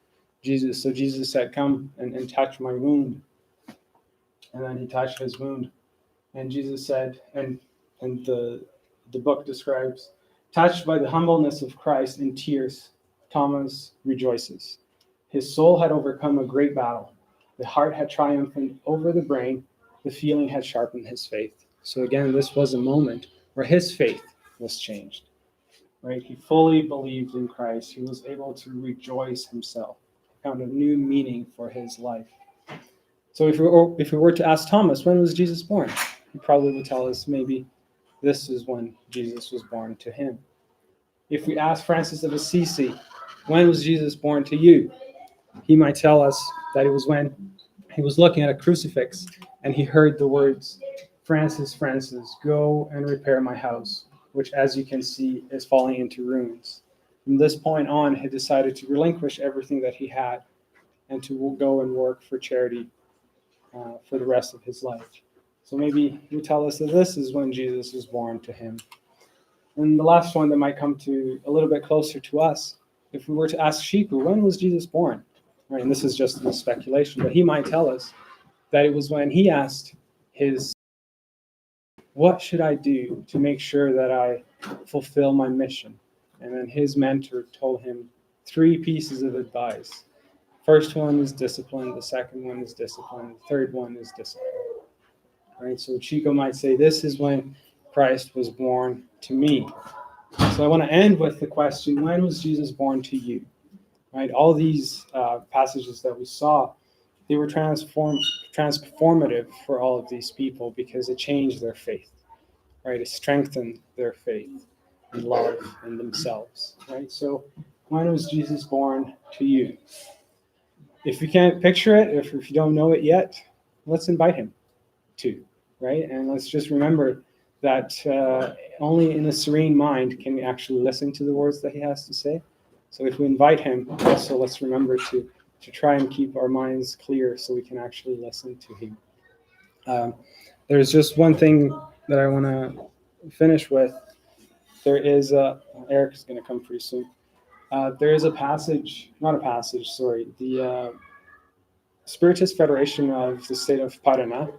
Jesus. So Jesus said, come and touch my wound. And then he touched his wound. And Jesus said, and the book describes, touched by the humbleness of Christ in tears, Thomas rejoices. His soul had overcome a great battle. The heart had triumphed over the brain. The feeling had sharpened his faith. So again, this was a moment where his faith was changed. Right? He fully believed in Christ. He was able to rejoice himself. Found a new meaning for his life. So if we were to ask Thomas, when was Jesus born? He probably would tell us maybe this is when Jesus was born to him. If we ask Francis of Assisi, when was Jesus born to you? He might tell us that it was when he was looking at a crucifix and he heard the words, Francis, Francis, go and repair my house, which, as you can see, is falling into ruins. From this point on, he decided to relinquish everything that he had and to go and work for charity for the rest of his life. So maybe he would tell us that this is when Jesus was born to him. And the last one that might come to a little bit closer to us, if we were to ask Shiku, when was Jesus born? Right, and this is just a speculation, but he might tell us that it was when he asked his, what should I do to make sure that I fulfill my mission? And then his mentor told him 3 pieces of advice. First one is discipline, the second one is discipline, the third one is discipline. Right? So Chico might say, this is when Christ was born to me. So I want to end with the question, when was Jesus born to you? Right? All these passages that we saw, they were transformative for all of these people because it changed their faith. Right? It strengthened their faith and love in themselves. Right? So when was Jesus born to you? If you can't picture it, if you don't know it yet, let's invite him to, right? And let's just remember that only in a serene mind can we actually listen to the words that he has to say. So if we invite him, also let's remember to try and keep our minds clear so we can actually listen to him. There's just one thing that I want to finish with. There is Eric is going to come pretty soon. There is a passage, not a passage, sorry, the Spiritist Federation of the state of Paraná,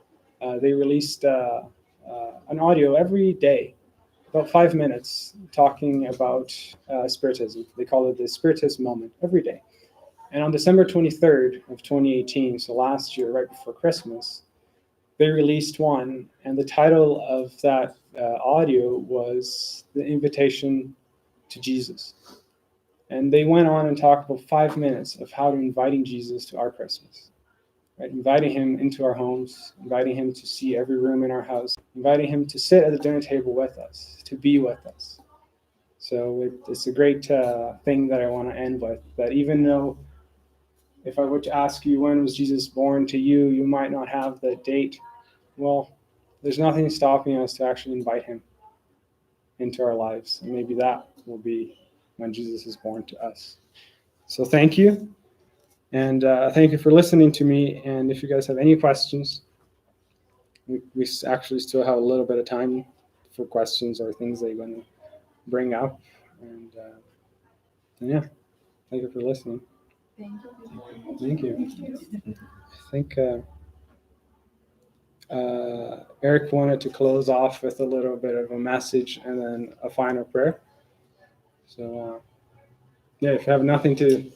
they released an audio every day, about 5 minutes, talking about Spiritism. They call it the Spiritist Moment, every day. And on December 23rd of 2018, so last year, right before Christmas, they released one, and the title of that audio was The Invitation to Jesus. And they went on and talked about 5 minutes of how to inviting Jesus to our Christmas. Right? Inviting him into our homes, inviting him to see every room in our house, inviting him to sit at the dinner table with us, to be with us. So it's a great thing that I want to end with, that even though if I were to ask you when was Jesus born to you, you might not have the date. Well, there's nothing stopping us to actually invite him into our lives. And maybe that will be when Jesus is born to us. So thank you. And thank you for listening to me. And if you guys have any questions, we actually still have a little bit of time for questions or things that you want to bring up. And yeah, thank you for listening. Thank you. I think Eric wanted to close off with a little bit of a message and then a final prayer. So yeah, if you have nothing to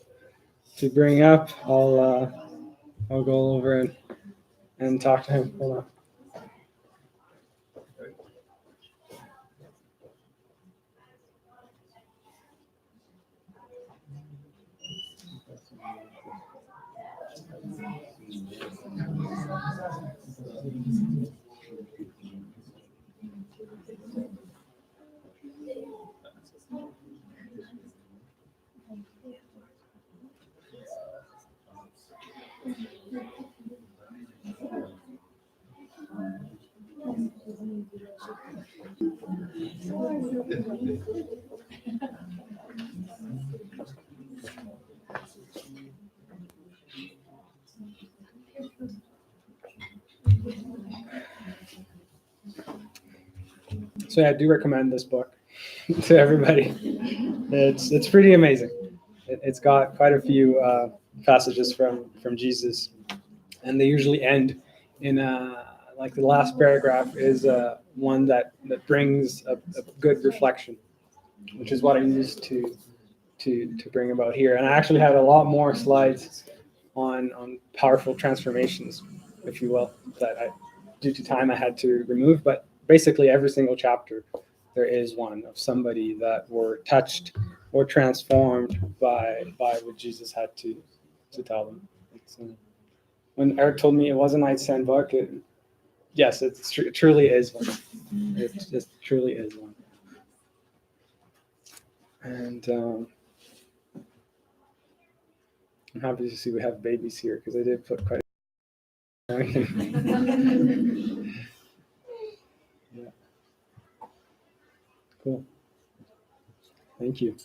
bring up, I'll go over and talk to him. Hold on. So yeah, I do recommend this book to everybody. It's pretty amazing. It's got quite a few passages from Jesus, and they usually end in like the last paragraph is one that brings a good reflection, which is what I used to bring about here. And I actually had a lot more slides on powerful transformations, if you will, that due to time I had to remove. But basically every single chapter there is one of somebody that were touched or transformed by what Jesus had to tell them. When Eric told me it was a nightstand book, yes, it truly is one. It just truly is one. And I'm happy to see we have babies here because I did put quite a yeah. Cool. Thank you.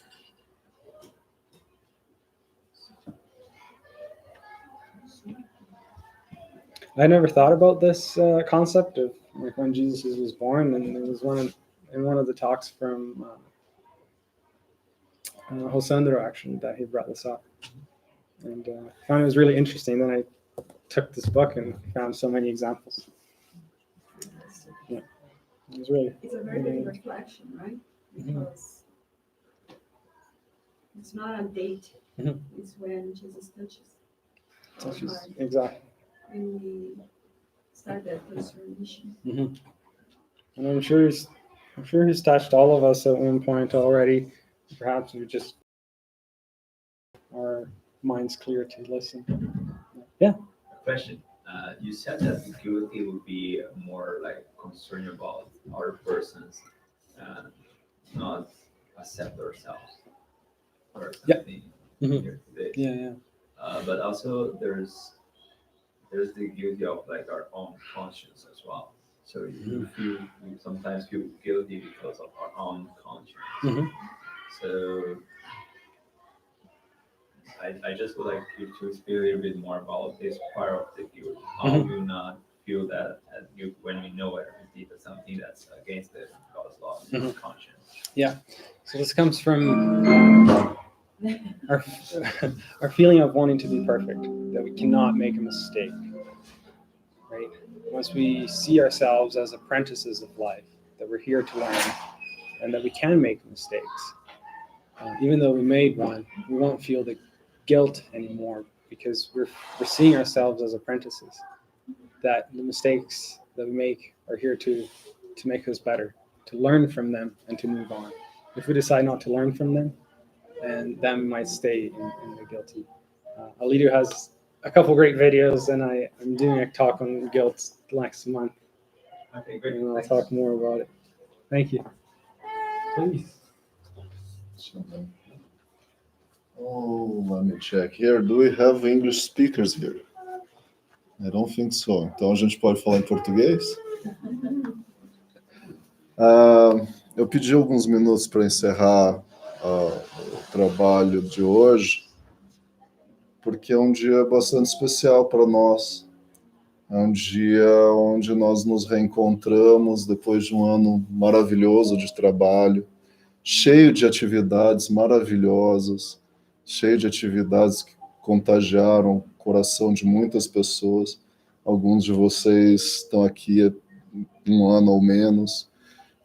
I never thought about this concept of like when Jesus was born, and it was in one of the talks from Josandro actually that he brought this up, and I found it was really interesting. Then I took this book and found so many examples. Yeah, it was really. It's a very good reflection, right? Because it's not a date. It's when Jesus touches. Exactly. When we start that transformation. And I'm sure he's touched all of us at one point already. Perhaps we just our minds clear to listen. Yeah. Question. You said that guilty would be more like concerned about other persons, not accept ourselves or something. Here today. Yeah. But also there's the guilty of like our own conscience as well. So we sometimes feel guilty because of our own conscience. So I just would like you to speak a little bit more about this part of the guilt. How do you not feel that when we know it, we did something that's against God's law and conscience? Yeah. So this comes from our feeling of wanting to be perfect, that we cannot make a mistake, right? Once we see ourselves as apprentices of life, that we're here to learn, and that we can make mistakes. Even though we made one, we won't feel the guilt anymore because we're seeing ourselves as apprentices, that the mistakes that we make are here to make us better, to learn from them and to move on. If we decide not to learn from them, and then we might stay in the guilty. Alidu has a couple great videos, and I'm doing a talk on guilt next month. Okay, great. And I'll talk more about it. Thank you. Please. Oh, let me check here. Do we have English speakers here? I don't think so. Então a gente pode falar em português? Eu pedi alguns minutos para encerrar o trabalho de hoje, porque é um dia bastante especial para nós. É um dia onde nós nos reencontramos depois de um ano maravilhoso de trabalho, cheio de atividades maravilhosas, cheio de atividades que contagiaram o coração de muitas pessoas. Alguns de vocês estão aqui há um ano ou menos,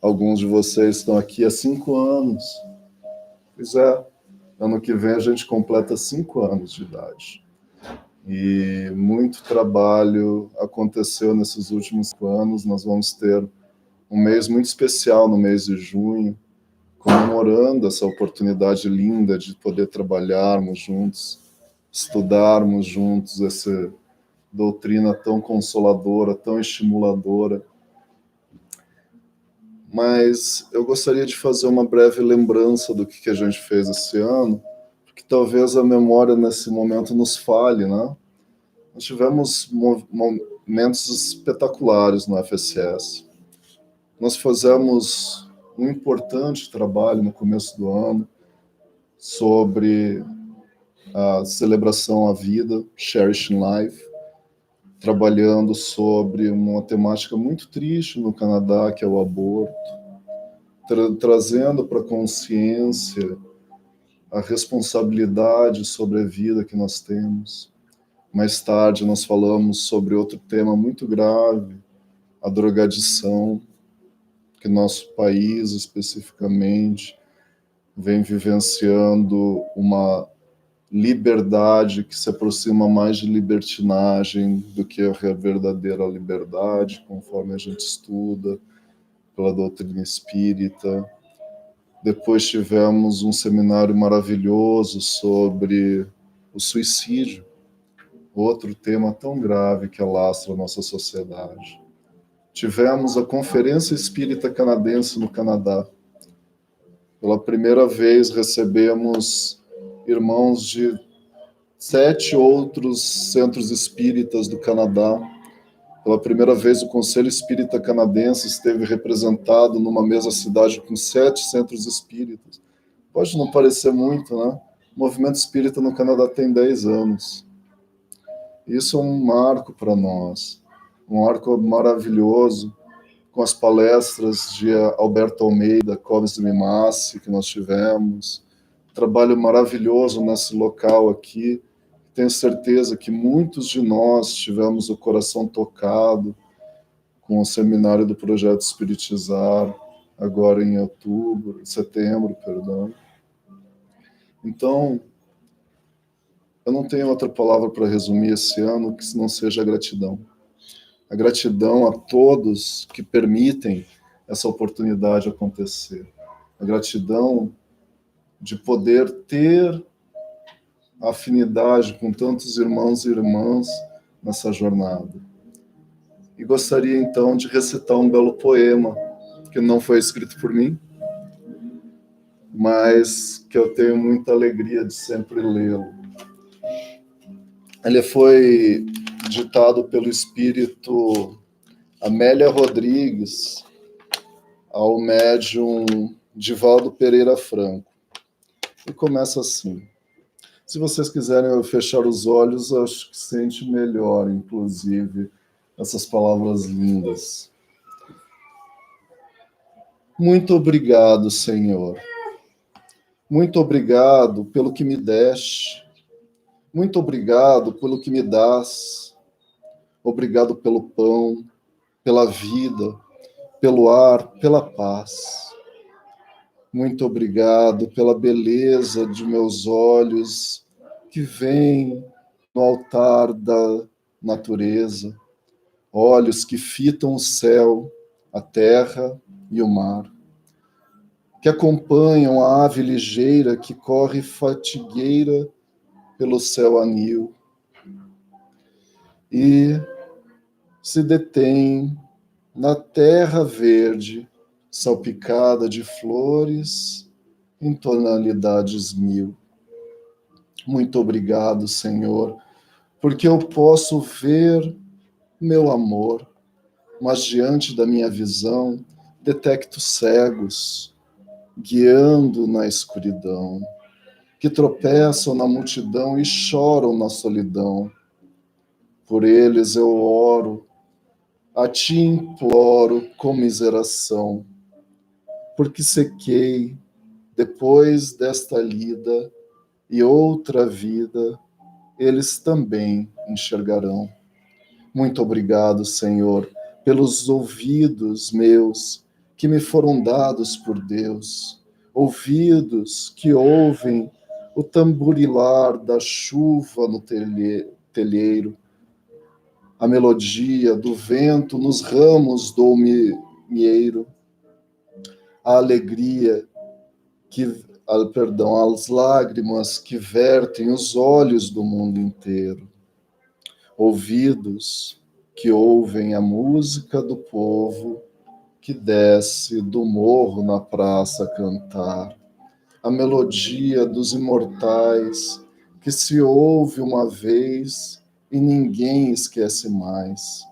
alguns de vocês estão aqui há 5 anos. Pois é, ano que vem a gente completa 5 anos de idade. E muito trabalho aconteceu nesses últimos 5 anos. Nós vamos ter um mês muito especial no mês de junho, comemorando essa oportunidade linda de poder trabalharmos juntos, estudarmos juntos essa doutrina tão consoladora, tão estimuladora. Mas eu gostaria de fazer uma breve lembrança do que a gente fez esse ano, porque talvez a memória nesse momento nos falhe, né? Nós tivemos momentos espetaculares no FSS. Nós fizemos um importante trabalho no começo do ano sobre a celebração à vida, Cherishing Life, trabalhando sobre uma temática muito triste no Canadá, que é o aborto, trazendo para a consciência a responsabilidade sobre a vida que nós temos. Mais tarde nós falamos sobre outro tema muito grave, a drogadição, que nosso país especificamente vem vivenciando uma liberdade que se aproxima mais de libertinagem do que a verdadeira liberdade, conforme a gente estuda pela doutrina espírita. Depois tivemos um seminário maravilhoso sobre o suicídio, outro tema tão grave que alastra a nossa sociedade. Tivemos a Conferência Espírita Canadense no Canadá. Pela primeira vez recebemos irmãos de 7 outros centros espíritas do Canadá. Pela primeira vez o Conselho Espírita Canadense esteve representado numa mesma cidade com 7 centros espíritas. Pode não parecer muito, né? O movimento espírita no Canadá tem 10 anos. Isso é um marco para nós, um marco maravilhoso, com as palestras de Alberto Almeida, Clóvis de Mimassi, que nós tivemos. Trabalho maravilhoso nesse local aqui. Tenho certeza que muitos de nós tivemos o coração tocado com o seminário do Projeto Espiritizar, agora em setembro. Então, eu não tenho outra palavra para resumir esse ano que não seja a gratidão. A gratidão a todos que permitem essa oportunidade acontecer. A gratidão de poder ter afinidade com tantos irmãos e irmãs nessa jornada. E gostaria, então, de recitar um belo poema, que não foi escrito por mim, mas que eu tenho muita alegria de sempre lê-lo. Ele foi ditado pelo espírito Amélia Rodrigues ao médium Divaldo Pereira Franco. E começa assim. Se vocês quiserem fechar os olhos, acho que sente melhor, inclusive, essas palavras lindas. Muito obrigado, Senhor. Muito obrigado pelo que me deste. Muito obrigado pelo que me dás. Obrigado pelo pão, pela vida, pelo ar, pela paz. Muito obrigado pela beleza de meus olhos que vêm no altar da natureza, olhos que fitam o céu, a terra e o mar, que acompanham a ave ligeira que corre fatigueira pelo céu anil e se detém na terra verde, salpicada de flores em tonalidades 1000. Muito obrigado, Senhor, porque eu posso ver meu amor, mas diante da minha visão detecto cegos, guiando na escuridão, que tropeçam na multidão e choram na solidão. Por eles eu oro, a ti imploro comiseração, porque sequei, depois desta lida e outra vida, eles também enxergarão. Muito obrigado, Senhor, pelos ouvidos meus que me foram dados por Deus, ouvidos que ouvem o tamborilar da chuva no telheiro, a melodia do vento nos ramos do almeieiro, a alegria as lágrimas que vertem os olhos do mundo inteiro, ouvidos que ouvem a música do povo que desce do morro na praça a cantar, a melodia dos imortais que se ouve uma vez e ninguém esquece mais,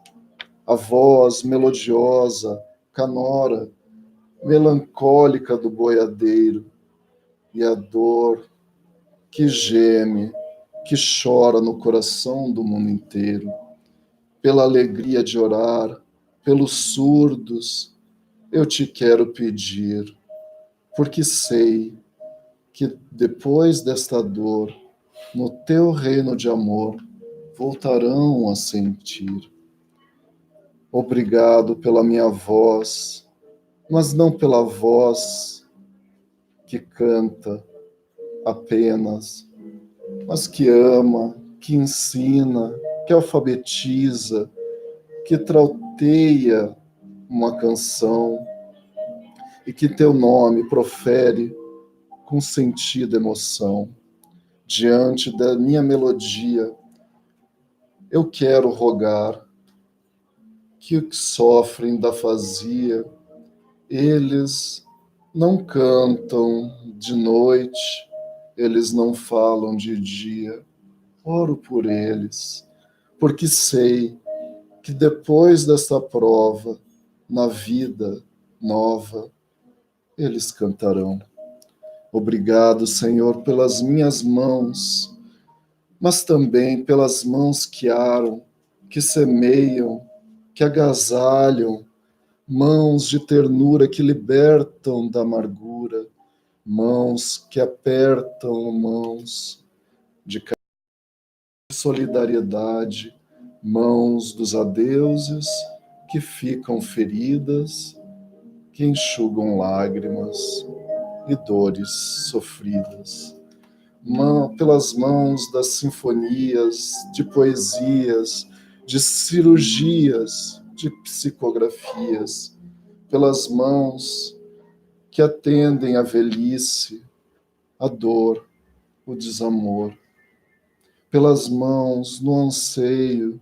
a voz melodiosa canora melancólica do boiadeiro e a dor que geme, que chora no coração do mundo inteiro, pela alegria de orar, pelos surdos, eu te quero pedir, porque sei que depois desta dor, no teu reino de amor, voltarão a sentir. Obrigado pela minha voz, mas não pela voz que canta apenas, mas que ama, que ensina, que alfabetiza, que trauteia uma canção e que teu nome profere com sentido e emoção. Diante da minha melodia, eu quero rogar que os que sofrem da afasia, eles não cantam de noite, eles não falam de dia. Oro por eles, porque sei que depois desta prova, na vida nova, eles cantarão. Obrigado, Senhor, pelas minhas mãos, mas também pelas mãos que aram, que semeiam, que agasalham, mãos de ternura que libertam da amargura, mãos que apertam, mãos de solidariedade, mãos dos adeuses que ficam feridas, que enxugam lágrimas e dores sofridas. Pelas mãos das sinfonias, de poesias, de cirurgias, de psicografias, pelas mãos que atendem a velhice, a dor, o desamor, pelas mãos no anseio,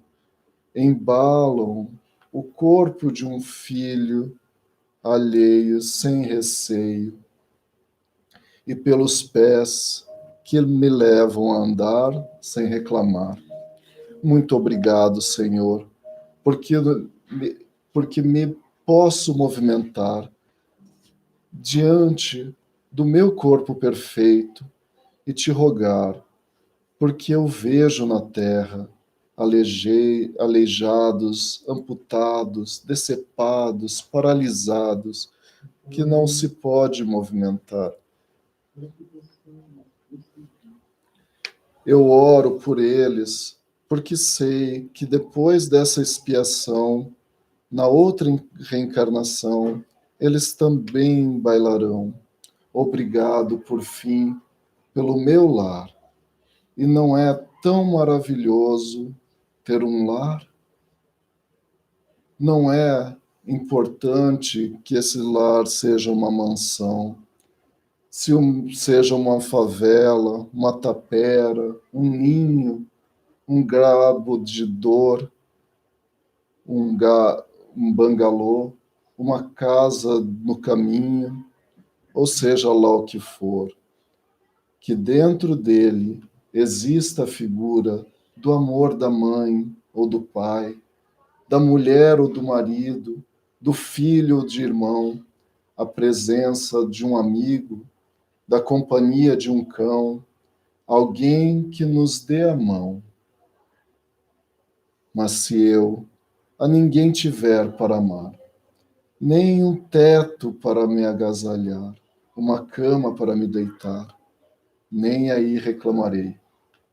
embalam o corpo de um filho alheio sem receio, e pelos pés que me levam a andar sem reclamar. Muito obrigado, Senhor, porque me posso movimentar diante do meu corpo perfeito e te rogar, porque eu vejo na terra aleijados, amputados, decepados, paralisados, que não se pode movimentar. Eu oro por eles, porque sei que depois dessa expiação, na outra reencarnação, eles também bailarão. Obrigado, por fim, pelo meu lar. E não é tão maravilhoso ter um lar? Não é importante que esse lar seja uma mansão, seja uma favela, uma tapera, um ninho, um grabo de dor, um bangalô, uma casa no caminho, ou seja lá o que for, que dentro dele exista a figura do amor da mãe ou do pai, da mulher ou do marido, do filho ou de irmão, a presença de um amigo, da companhia de um cão, alguém que nos dê a mão. Mas se eu a ninguém tiver para amar, nem um teto para me agasalhar, uma cama para me deitar, nem aí reclamarei.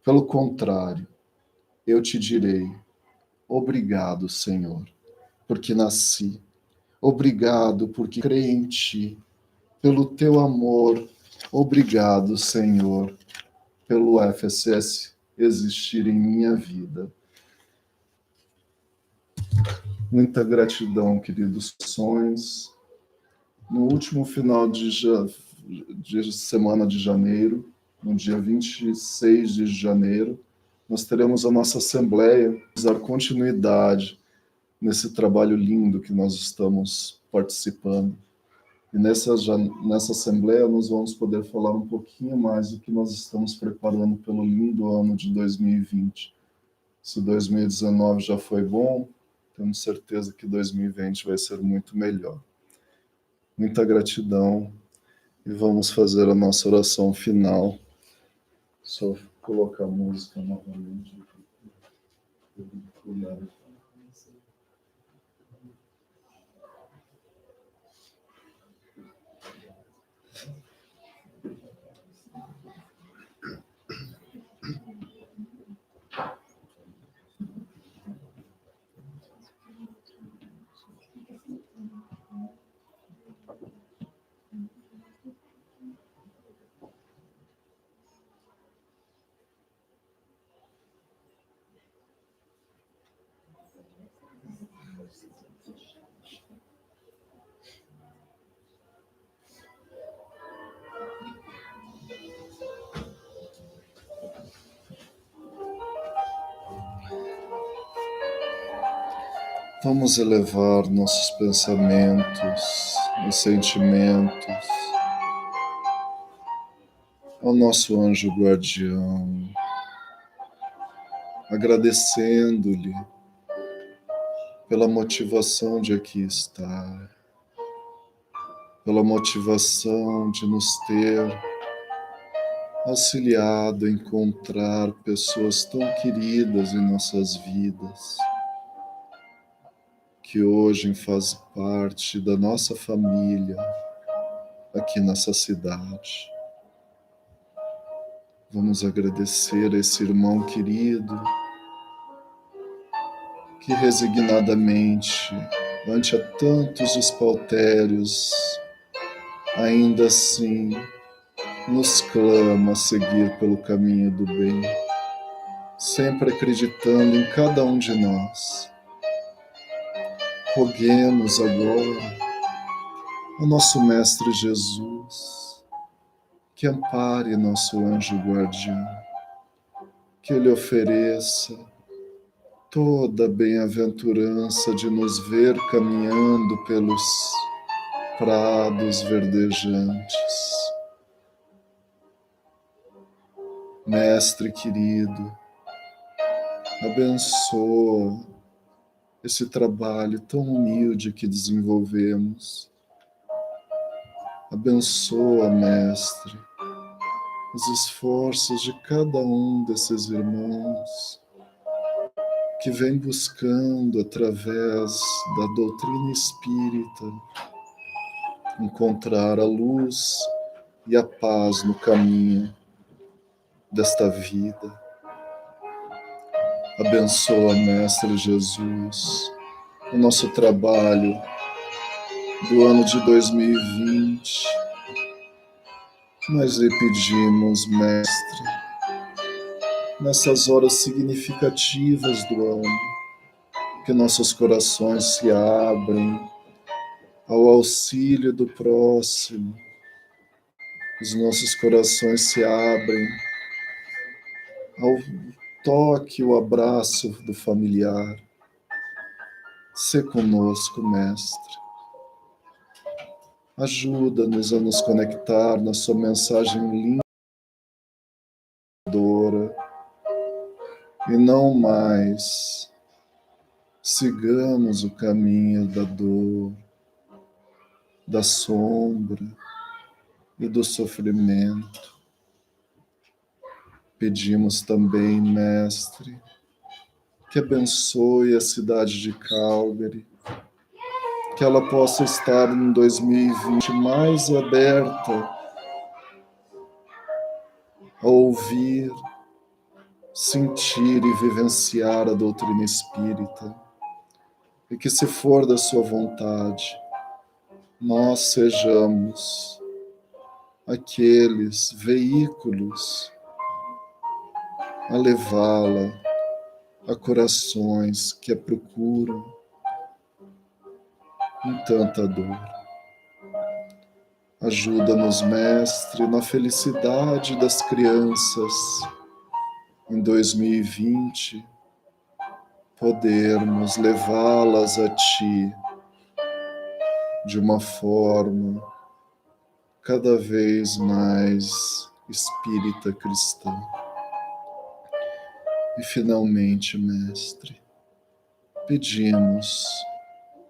Pelo contrário, eu te direi: obrigado, Senhor, porque nasci. Obrigado, porque creio em ti. Pelo teu amor, obrigado, Senhor, pelo FSS existir em minha vida. Muita gratidão, queridos sonhos. No último final de semana de janeiro, no dia 26 de janeiro, nós teremos a nossa assembleia, dar continuidade nesse trabalho lindo que nós estamos participando. E nessa assembleia nós vamos poder falar um pouquinho mais do que nós estamos preparando pelo lindo ano de 2020. Se 2019 já foi bom, temos certeza que 2020 vai ser muito melhor. muita gratidão e vamos fazer a nossa oração final. Só colocar a música novamente. Vamos elevar nossos pensamentos e sentimentos ao nosso anjo guardião, agradecendo-lhe pela motivação de aqui estar, pela motivação de nos ter auxiliado a encontrar pessoas tão queridas em nossas vidas, que hoje fazem parte da nossa família aqui nessa cidade. Vamos agradecer a esse irmão querido que resignadamente, ante a tantos espaltérios, ainda assim nos clama a seguir pelo caminho do bem, sempre acreditando em cada um de nós. Roguemos agora ao nosso Mestre Jesus que ampare nosso anjo guardião, que ele ofereça toda a bem-aventurança de nos ver caminhando pelos prados verdejantes. Mestre querido, abençoa esse trabalho tão humilde que desenvolvemos. Abençoa, Mestre, os esforços de cada um desses irmãos que vem buscando, através da doutrina espírita, encontrar a luz e a paz no caminho desta vida. Abençoa, Mestre Jesus, o nosso trabalho do ano de 2020. Nós lhe pedimos, Mestre, nessas horas significativas do ano, que nossos corações se abrem ao auxílio do próximo, os nossos corações se abrem ao toque, o abraço do familiar. Sê conosco, Mestre. Ajuda-nos a nos conectar na sua mensagem lindora e não mais sigamos o caminho da dor, da sombra e do sofrimento. Pedimos também, Mestre, que abençoe a cidade de Calgary, que ela possa estar em 2020 mais aberta a ouvir, sentir e vivenciar a doutrina espírita, e que, se for da sua vontade, nós sejamos aqueles veículos a levá-la a corações que a procuram em tanta dor. Ajuda-nos, Mestre, na felicidade das crianças em 2020, podermos levá-las a Ti de uma forma cada vez mais espírita cristã. E finalmente, Mestre, pedimos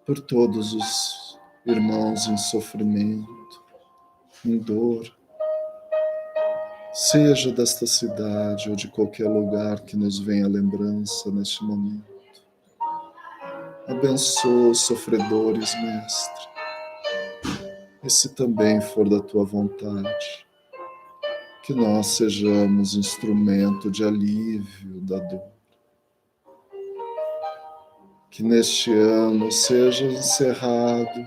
por todos os irmãos em sofrimento, em dor, seja desta cidade ou de qualquer lugar que nos venha a lembrança neste momento. Abençoa os sofredores, Mestre, e se também for da tua vontade, que nós sejamos instrumento de alívio da dor. Que neste ano seja encerrado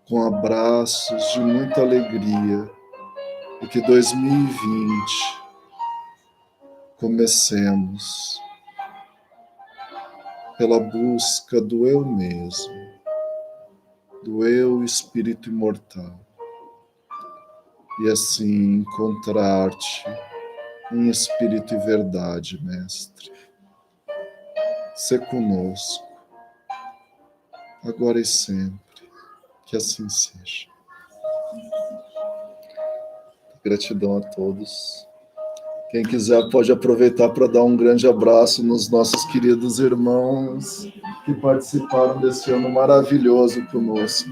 com abraços de muita alegria e que 2020 comecemos pela busca do eu mesmo, do eu espírito imortal, e assim encontrar-te em espírito e verdade, Mestre. Sê conosco, agora e sempre, que assim seja. Gratidão a todos. Quem quiser pode aproveitar para dar um grande abraço nos nossos queridos irmãos que participaram desse ano maravilhoso conosco.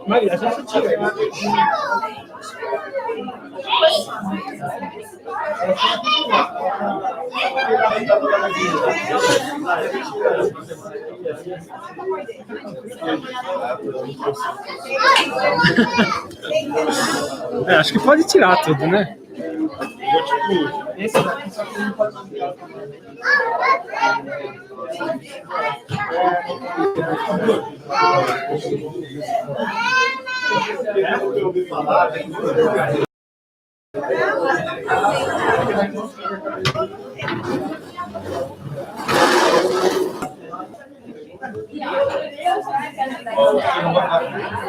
Maria, já se tira. Acho que pode tirar tudo, né? Esse daqui só que não pode tirar. Eu ouvi falar, vai cantar.